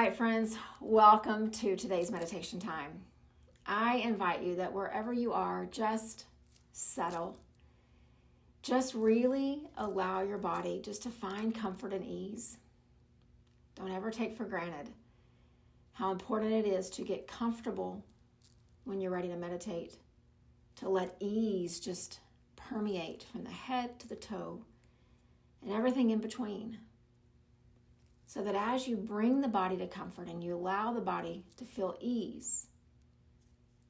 right, friends, welcome to today's meditation time. I invite you that wherever you are, just settle. Just really allow your body just to find comfort and ease. Don't ever take for granted how important it is to get comfortable when you're ready to meditate, to let ease just permeate from the head to the toe and everything in between. So that as you bring the body to comfort and you allow the body to feel ease,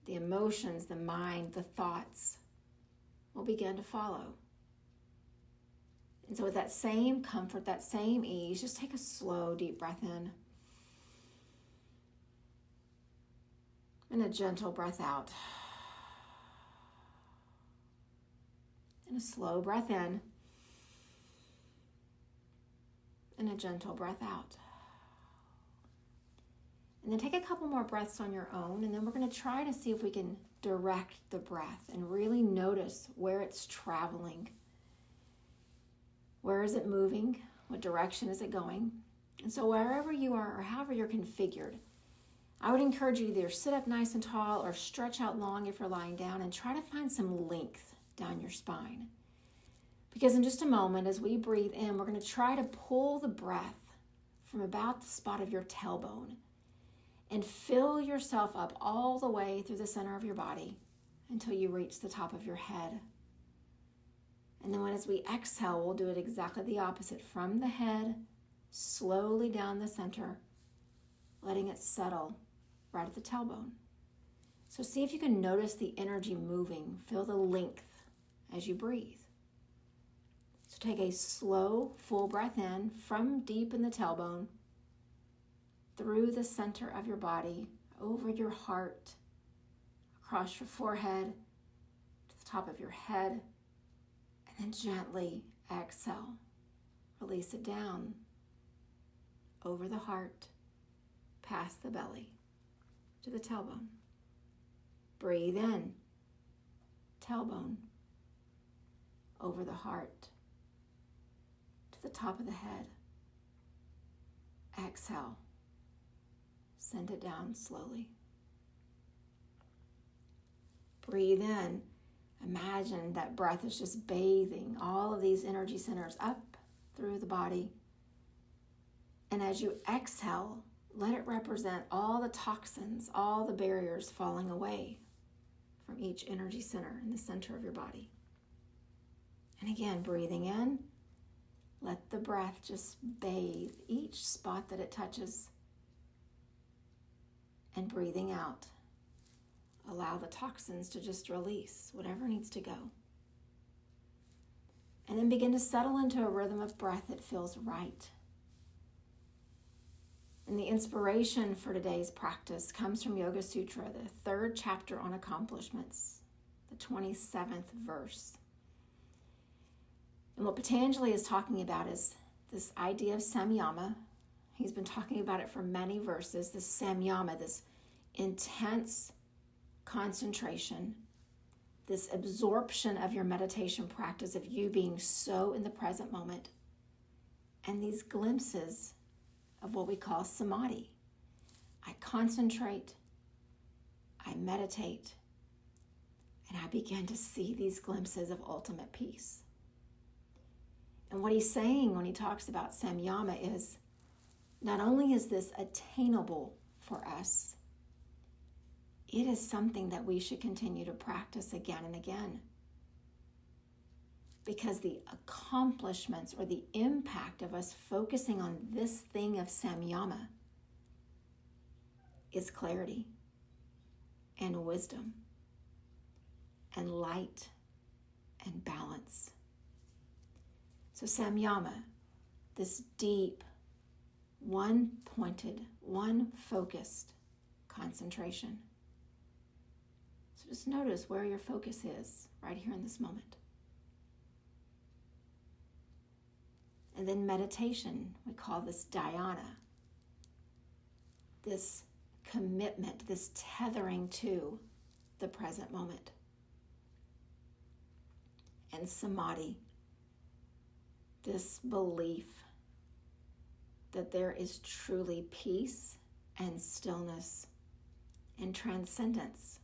the emotions, the mind, the thoughts will begin to follow. And so with that same comfort, that same ease, just take a slow, deep breath in. And a gentle breath out. And a slow breath in. And a gentle breath out. And then take a couple more breaths on your own, and then we're going to try to see if we can direct the breath and really notice where it's traveling. Where is it moving? What direction is it going? And so wherever you are or however you're configured, I would encourage you to either sit up nice and tall or stretch out long if you're lying down and try to find some length down your spine. Because in just a moment, as we breathe in, we're going to try to pull the breath from about the spot of your tailbone and fill yourself up all the way through the center of your body until you reach the top of your head. And then as we exhale, we'll do it exactly the opposite. From the head, slowly down the center, letting it settle right at the tailbone. So see if you can notice the energy moving. Feel the length as you breathe. So take a slow, full breath in from deep in the tailbone, through the center of your body, over your heart, across your forehead, to the top of your head, and then gently exhale. Release it down, over the heart, past the belly, to the tailbone. Breathe in, tailbone, over the heart, to the top of the head. Exhale. Send it down slowly. Breathe in. Imagine that breath is just bathing all of these energy centers up through the body. And as you exhale, let it represent all the toxins, all the barriers falling away from each energy center in the center of your body. And again, breathing in, let the breath just bathe each spot that it touches. And breathing out, allow the toxins to just release whatever needs to go. And then begin to settle into a rhythm of breath that feels right. And the inspiration for today's practice comes from Yoga Sutra, the 3rd chapter on accomplishments, the 27th verse. And what Patanjali is talking about is this idea of samyama. He's been talking about it for many verses, this samyama, this intense concentration, this absorption of your meditation practice of you being so in the present moment, and these glimpses of what we call samadhi. I concentrate, I meditate, and I begin to see these glimpses of ultimate peace. And what he's saying when he talks about samyama is, not only is this attainable for us, it is something that we should continue to practice again and again. Because the accomplishments or the impact of us focusing on this thing of samyama is clarity and wisdom and light and balance. So samyama, this deep, one-pointed, one-focused concentration. So just notice where your focus is right here in this moment. And then meditation, we call this dhyana, this commitment, this tethering to the present moment. And samadhi, this belief that there is truly peace and stillness and transcendence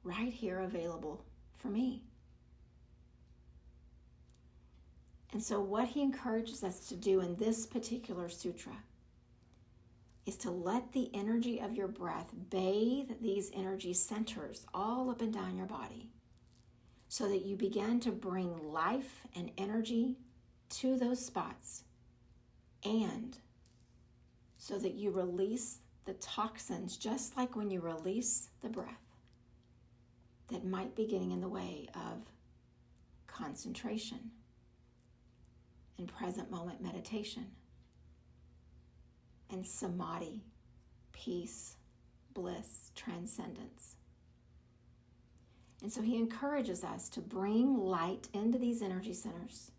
right here available for me. And so what he encourages us to do in this particular sutra is to let the energy of your breath bathe these energy centers all up and down your body so that you begin to bring life and energy to those spots, and so that you release the toxins, just like when you release the breath, that might be getting in the way of concentration and present moment meditation and samadhi, peace, bliss, transcendence. And so he encourages us to bring light into these energy centers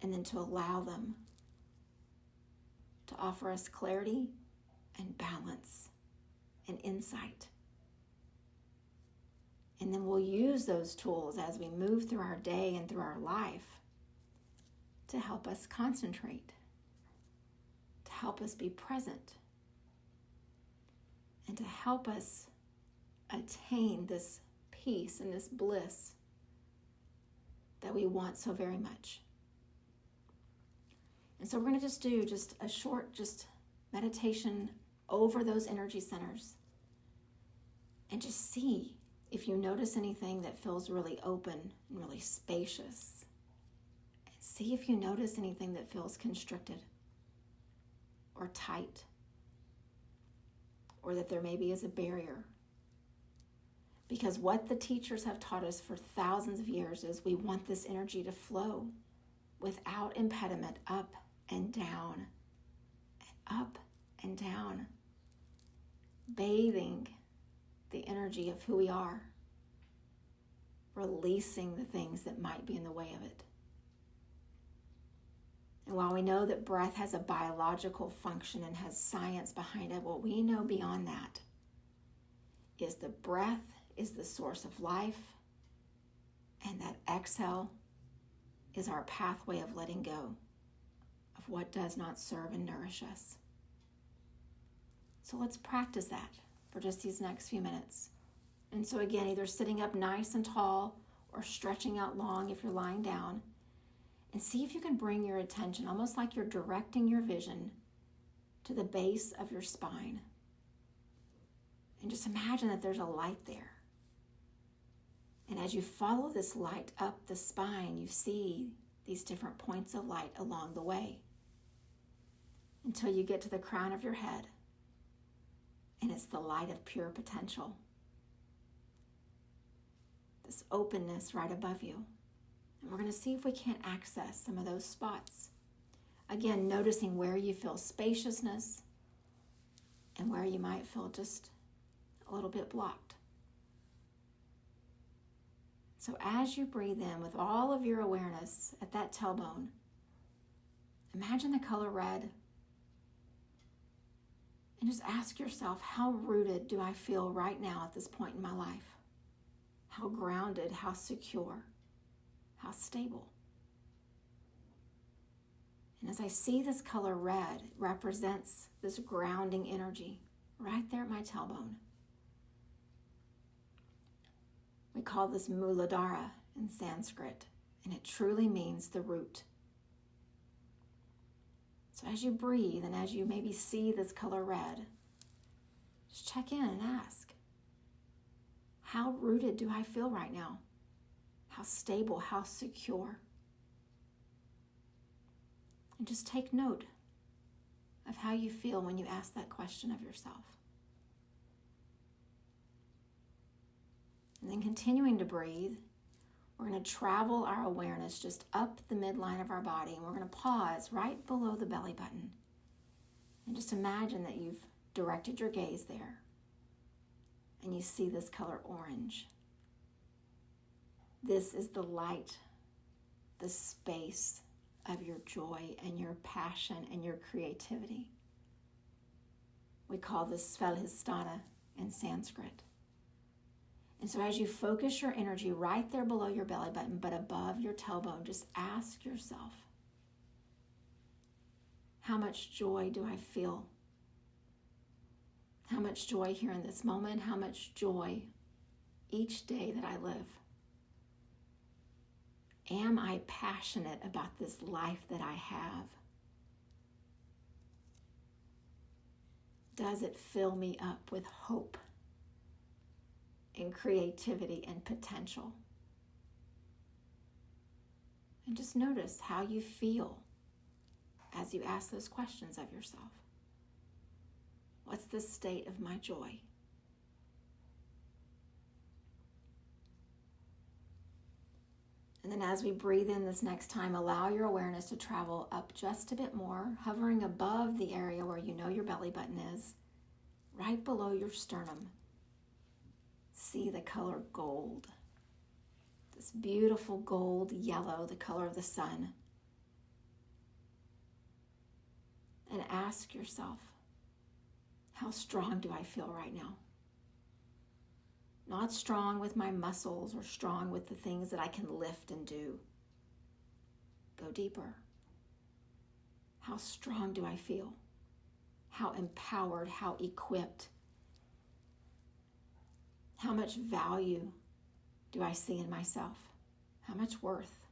and then to allow them to offer us clarity and balance and insight. And then we'll use those tools as we move through our day and through our life to help us concentrate, to help us be present, and to help us attain this peace and this bliss that we want so very much. And so we're going to do a short meditation over those energy centers and just see if you notice anything that feels really open and really spacious. And see if you notice anything that feels constricted or tight, or that there maybe is a barrier. Because what the teachers have taught us for thousands of years is we want this energy to flow without impediment, up and down, and up and down, bathing the energy of who we are, releasing the things that might be in the way of it. And while we know that breath has a biological function and has science behind it, what we know beyond that is the breath is the source of life, and that exhale is our pathway of letting go of what does not serve and nourish us. So let's practice that for just these next few minutes. And so again, either sitting up nice and tall or stretching out long if you're lying down, and see if you can bring your attention, almost like you're directing your vision, to the base of your spine. And just imagine that there's a light there. And as you follow this light up the spine, you see these different points of light along the way until you get to the crown of your head. And it's the light of pure potential. This openness right above you. And we're going to see if we can't access some of those spots. Again, noticing where you feel spaciousness and where you might feel just a little bit blocked. So as you breathe in with all of your awareness at that tailbone, imagine the color red. And just ask yourself, how rooted do I feel right now at this point in my life? How grounded, how secure, how stable? And as I see this color red, it represents this grounding energy right there at my tailbone. We call this Muladhara in Sanskrit, and it truly means the root. So as you breathe and as you maybe see this color red, just check in and ask, how rooted do I feel right now? How stable, how secure? And just take note of how you feel when you ask that question of yourself. And then continuing to breathe, we're going to travel our awareness just up the midline of our body, and we're going to pause right below the belly button. And just imagine that you've directed your gaze there, and you see this color orange. This is the light, the space of your joy and your passion and your creativity. We call this Svadhisthana in Sanskrit. And so as you focus your energy right there below your belly button, but above your tailbone, just ask yourself, How much joy do I feel? How much joy here in this moment? How much joy each day that I live? Am I passionate about this life that I have? Does it fill me up with hope and creativity and potential? And just notice how you feel as you ask those questions of yourself. What's the state of my joy? And then as we breathe in this next time, allow your awareness to travel up just a bit more, hovering above the area where you know your belly button is, right below your sternum. See the color gold. This beautiful gold yellow, the color of the sun. And ask yourself, how strong do I feel right now? Not strong with my muscles or strong with the things that I can lift and do. Go deeper. How strong do I feel? How empowered, how equipped? How much value do I see in myself? How much worth?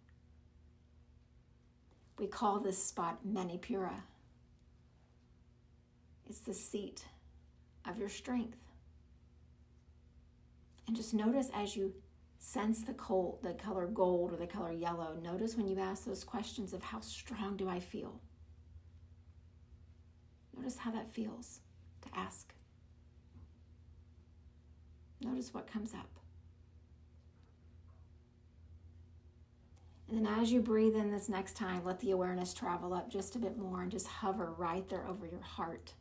We call this spot Manipura. It's the seat of your strength. And just notice as you sense the color gold or the color yellow, notice when you ask those questions of how strong do I feel? Notice how that feels to ask. Notice what comes up. And then as you breathe in this next time, let the awareness travel up just a bit more and just hover right there over your heart.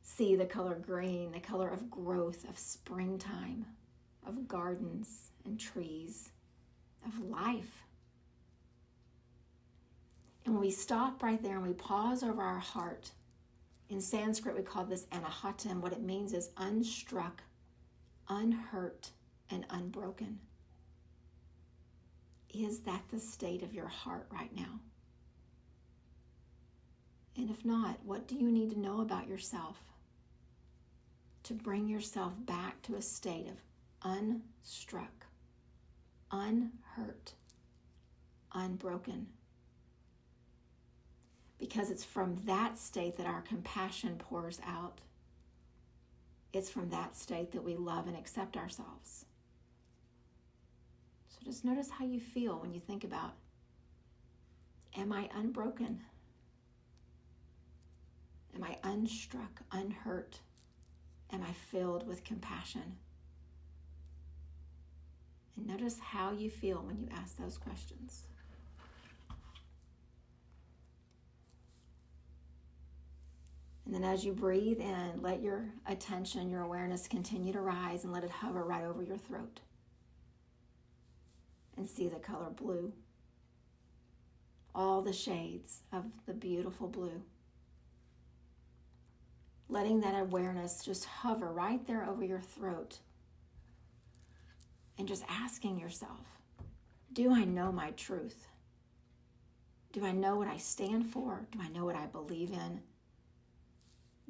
See the color green, the color of growth, of springtime, of gardens and trees, of life. And when we stop right there and we pause over our heart, in Sanskrit we call this anahata, and what it means is unstruck, unhurt, and unbroken. Is that the state of your heart right now? And if not, what do you need to know about yourself to bring yourself back to a state of unstruck, unhurt, unbroken? Because it's from that state that our compassion pours out. It's from that state that we love and accept ourselves. So just notice how you feel when you think about, am I unbroken? Am I unstruck, unhurt? Am I filled with compassion? And notice how you feel when you ask those questions. And then as you breathe in, let your attention, your awareness continue to rise and let it hover right over your throat. And see the color blue. All the shades of the beautiful blue. Letting that awareness just hover right there over your throat. And just asking yourself, do I know my truth? Do I know what I stand for? Do I know what I believe in?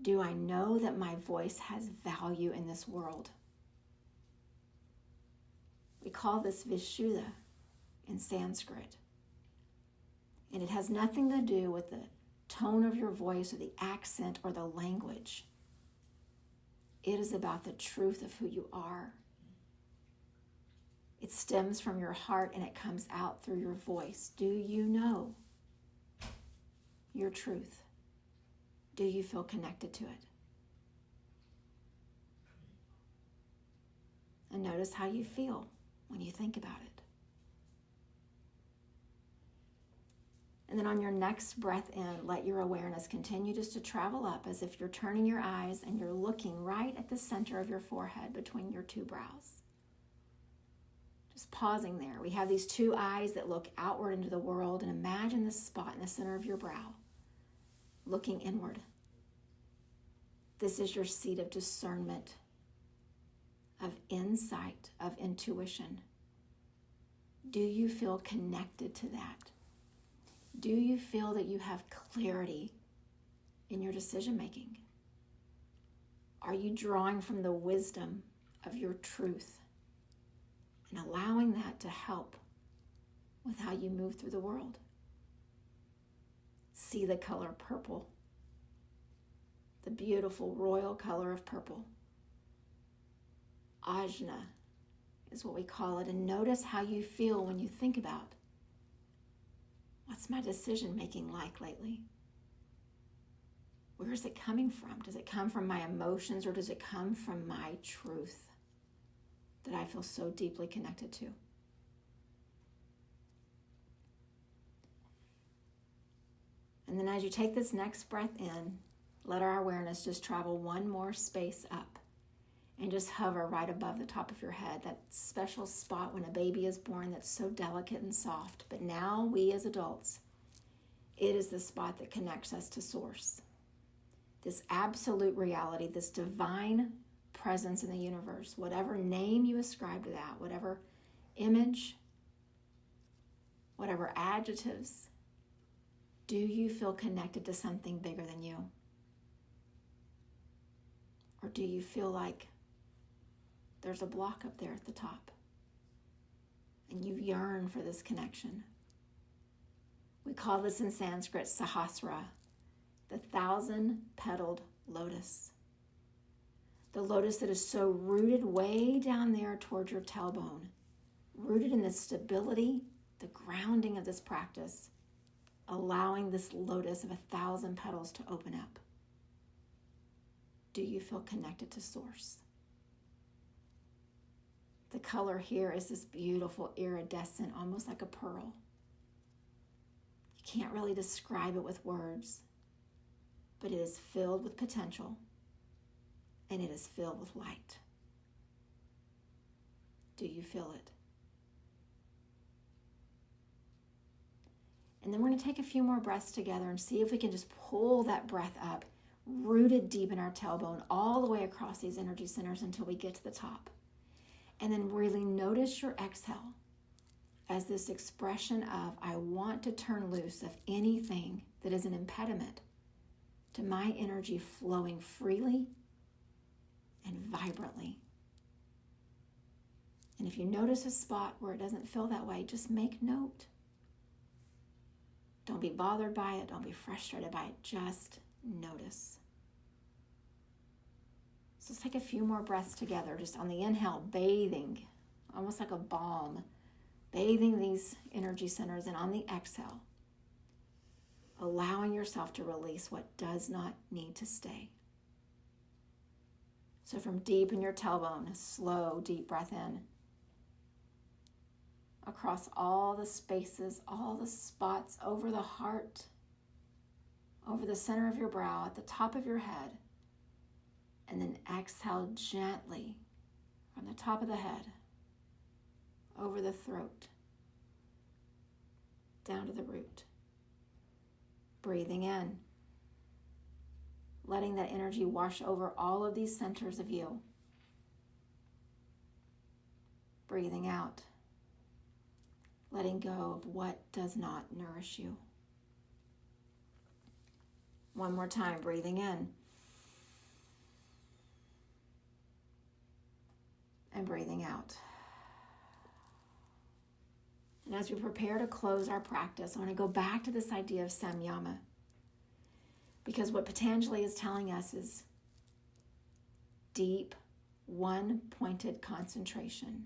Do I know that my voice has value in this world? We call this Vishuddha in Sanskrit. And it has nothing to do with the tone of your voice or the accent or the language. It is about the truth of who you are. It stems from your heart and it comes out through your voice. Do you know your truth? Do you feel connected to it? And notice how you feel when you think about it. And then on your next breath in, let your awareness continue just to travel up as if you're turning your eyes and you're looking right at the center of your forehead between your two brows. Just pausing there. We have these two eyes that look outward into the world, and imagine this spot in the center of your brow, looking inward. This is your seat of discernment, of insight, of intuition. Do you feel connected to that? Do you feel that you have clarity in your decision making? Are you drawing from the wisdom of your truth and allowing that to help with how you move through the world? See the color purple, the beautiful royal color of purple. Ajna is what we call it. And notice how you feel when you think about, what's my decision making like lately? Where is it coming from? Does it come from my emotions, or does it come from my truth that I feel so deeply connected to? And then as you take this next breath in, let our awareness just travel one more space up and just hover right above the top of your head, that special spot when a baby is born that's so delicate and soft. But now we as adults, it is the spot that connects us to Source. This absolute reality, this divine presence in the universe, whatever name you ascribe to that, whatever image, whatever adjectives, do you feel connected to something bigger than you? Or do you feel like there's a block up there at the top and you yearn for this connection? We call this in Sanskrit Sahasra, the 1,000-petaled lotus. The lotus that is so rooted way down there towards your tailbone, rooted in the stability, the grounding of this practice, allowing this lotus of 1,000 petals to open up. Do you feel connected to Source? The color here is this beautiful iridescent, almost like a pearl. You can't really describe it with words, but it is filled with potential and it is filled with light. Do you feel it? And then we're going to take a few more breaths together and see if we can just pull that breath up, rooted deep in our tailbone, all the way across these energy centers until we get to the top. And then really notice your exhale as this expression of, I want to turn loose of anything that is an impediment to my energy flowing freely and vibrantly. And if you notice a spot where it doesn't feel that way, just make note. Don't be bothered by it. Don't be frustrated by it. Just notice. So let's take a few more breaths together. Just on the inhale, bathing, almost like a balm, bathing these energy centers. And on the exhale, allowing yourself to release what does not need to stay. So from deep in your tailbone, a slow, deep breath in. Across all the spaces, all the spots, over the heart, over the center of your brow, at the top of your head. And then exhale gently from the top of the head, over the throat, down to the root. Breathing in, letting that energy wash over all of these centers of you. Breathing out, letting go of what does not nourish you. One more time, breathing in. And breathing out. And as we prepare to close our practice, I want to go back to this idea of samyama. Because what Patanjali is telling us is deep, one-pointed concentration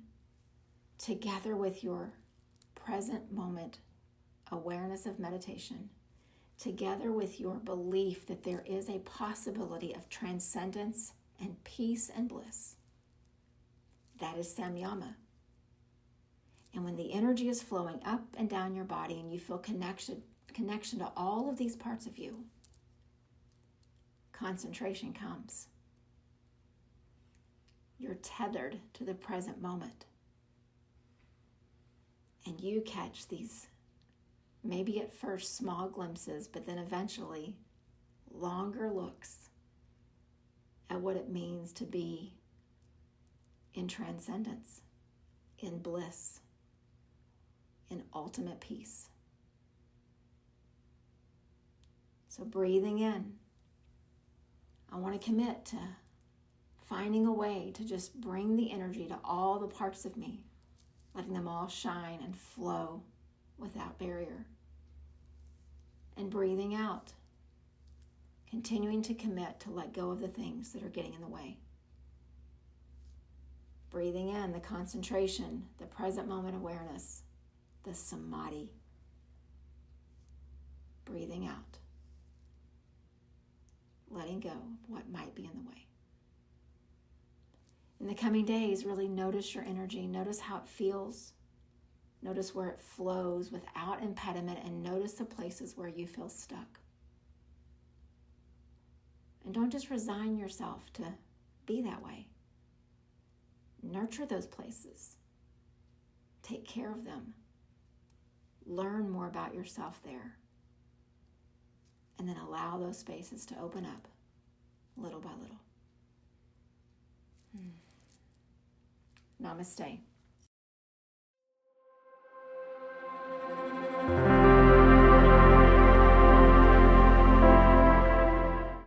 together with your present moment awareness of meditation, together with your belief that there is a possibility of transcendence and peace and bliss. That is samyama. And when the energy is flowing up and down your body and you feel connection to all of these parts of you, concentration comes. You're tethered to the present moment. And you catch these, maybe at first small glimpses, but then eventually longer looks at what it means to be in transcendence, in bliss, in ultimate peace. So breathing in, I want to commit to finding a way to just bring the energy to all the parts of me, letting them all shine and flow without barrier. And breathing out, continuing to commit to let go of the things that are getting in the way. Breathing in the concentration, the present moment awareness, the samadhi. Breathing out, letting go of what might be in the way. In the coming days, really notice your energy. Notice how it feels. Notice where it flows without impediment, and notice the places where you feel stuck. And don't just resign yourself to be that way. Nurture those places. Take care of them. Learn more about yourself there. And then allow those spaces to open up little by little. Namaste.